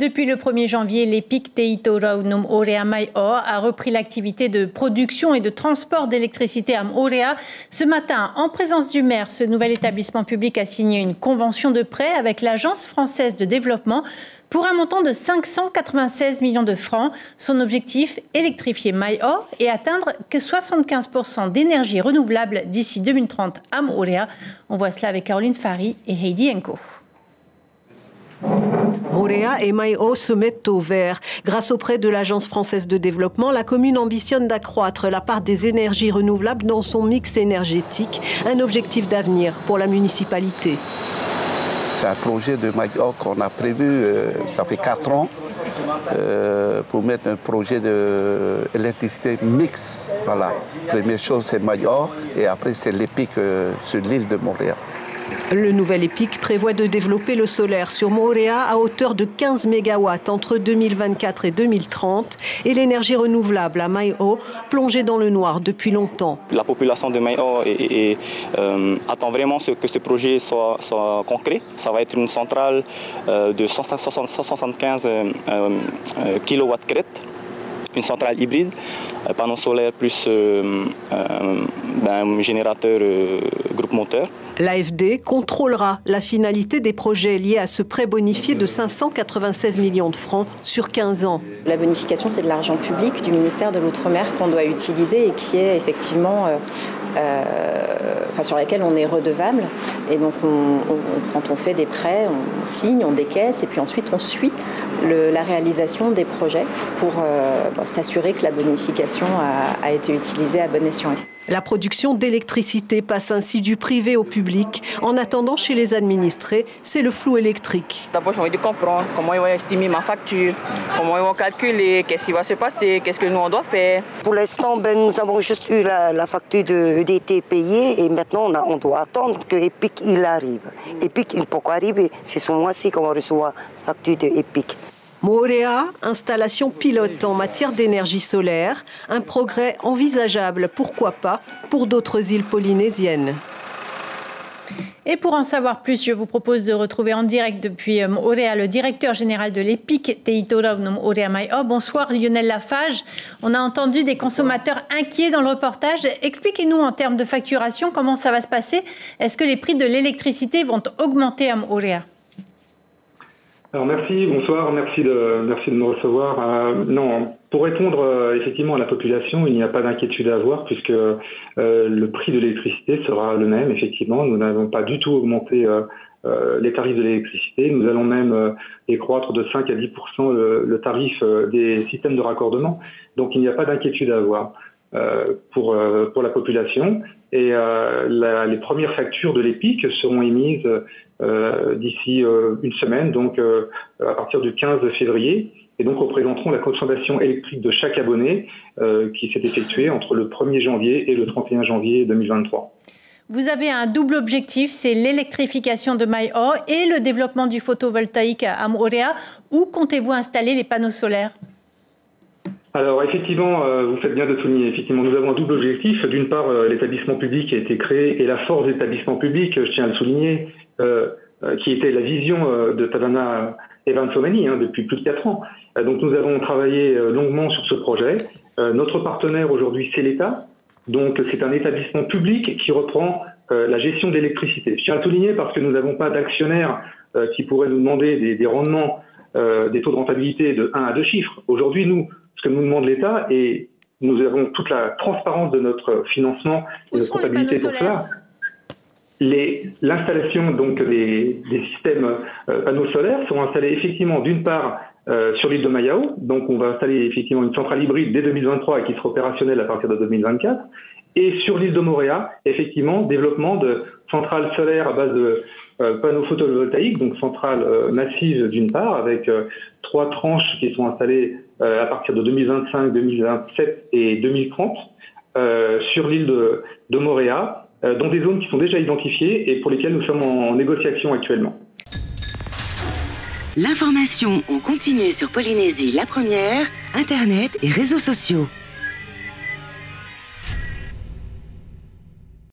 Depuis le 1er janvier, l'EPIC Teitoraunom Orea Mai'o a repris l'activité de production et de transport d'électricité à Moorea. Ce matin, en présence du maire, ce nouvel établissement public a signé une convention de prêt avec l'Agence française de développement pour un montant de 596 millions de francs. Son objectif, électrifier Mai'o et atteindre que 75% d'énergie renouvelable d'ici 2030 à Moorea. On voit cela avec Caroline Fari et Heidi Enko. Moorea et Mai'o se mettent au vert. Grâce au prêt de l'Agence française de développement, la commune ambitionne d'accroître la part des énergies renouvelables dans son mix énergétique, un objectif d'avenir pour la municipalité. C'est un projet de Mai'o qu'on a prévu, ça fait 4 ans, pour mettre un projet d'électricité mix. Voilà. Première chose, c'est Mai'o et après, c'est l'EPIC sur l'île de Moorea. Le nouvel EPIC prévoit de développer le solaire sur Moorea à hauteur de 15 MW entre 2024 et 2030 et l'énergie renouvelable à Mai'o plongée dans le noir depuis longtemps. La population de Mai'o attend vraiment que ce projet soit concret. Ça va être une centrale de 175 kW crête. Une centrale hybride, panneaux solaires plus un générateur groupe moteur. L'AFD contrôlera la finalité des projets liés à ce prêt bonifié de 596 millions de francs sur 15 ans. La bonification, c'est de l'argent public du ministère de l'Outre-mer qu'on doit utiliser et qui est effectivement sur laquelle on est redevable. Et donc, quand on fait des prêts, on signe, on décaisse et puis ensuite on suit la réalisation des projets pour s'assurer que la bonification a été utilisée à bon escient. La production d'électricité passe ainsi du privé au public. En attendant, chez les administrés, c'est le flou électrique. D'abord, j'ai envie de comprendre comment ils vont estimer ma facture, comment ils vont calculer, qu'est-ce qui va se passer, qu'est-ce que nous on doit faire. Pour l'instant, nous avons juste eu la facture de EDT payée et maintenant on doit attendre que EPIC il arrive. EPIC, il peut arriver, c'est ce mois-ci qu'on va recevoir la facture de EPIC. Moorea, installation pilote en matière d'énergie solaire, un progrès envisageable, pourquoi pas, pour d'autres îles polynésiennes. Et pour en savoir plus, je vous propose de retrouver en direct depuis Moorea le directeur général de l'EPIC Teitoraunom Orea Mai'o. Bonsoir Lionel Lafage. On a entendu des consommateurs inquiets dans le reportage. Expliquez-nous en termes de facturation comment ça va se passer. Est-ce que les prix de l'électricité vont augmenter à Moorea ? Alors merci, bonsoir, merci de me recevoir. Non, pour répondre effectivement à la population, il n'y a pas d'inquiétude à avoir puisque le prix de l'électricité sera le même. Effectivement, nous n'avons pas du tout augmenté les tarifs de l'électricité. Nous allons même décroître de 5 à 10% le tarif des systèmes de raccordement. Donc il n'y a pas d'inquiétude à avoir pour la population. Et les premières factures de l'EPIC seront émises d'ici une semaine, donc à partir du 15 février, et donc représenteront la consommation électrique de chaque abonné qui s'est effectuée entre le 1er janvier et le 31 janvier 2023. Vous avez un double objectif, c'est l'électrification de Mai'o et le développement du photovoltaïque à Moorea. Où comptez-vous installer les panneaux solaires ? Alors effectivement, vous faites bien de souligner, effectivement, nous avons un double objectif. D'une part, l'établissement public qui a été créé et la force d'établissement public, je tiens à le souligner, qui était la vision de Tavana Evansomani depuis plus de 4 ans. Donc nous avons travaillé longuement sur ce projet. Notre partenaire aujourd'hui, c'est l'État. Donc c'est un établissement public qui reprend la gestion de l'électricité. Je tiens à le souligner parce que nous n'avons pas d'actionnaires qui pourraient nous demander des rendements, des taux de rentabilité de 1 à 2 chiffres. Aujourd'hui, ce que nous demande l'État, et nous avons toute la transparence de notre financement et de comptabilité pour cela. L'installation donc des systèmes panneaux solaires seront installés effectivement d'une part sur l'île de Mai'o, donc on va installer effectivement une centrale hybride dès 2023 et qui sera opérationnelle à partir de 2024, et sur l'île de Moorea, effectivement, développement de centrales solaires à base de panneaux photovoltaïques, donc centrales massives d'une part, avec 3 tranches qui sont installées à partir de 2025, 2027 et 2030 sur l'île de Moorea, dans des zones qui sont déjà identifiées et pour lesquelles nous sommes en négociation actuellement. L'information en continu sur Polynésie la première, Internet et réseaux sociaux.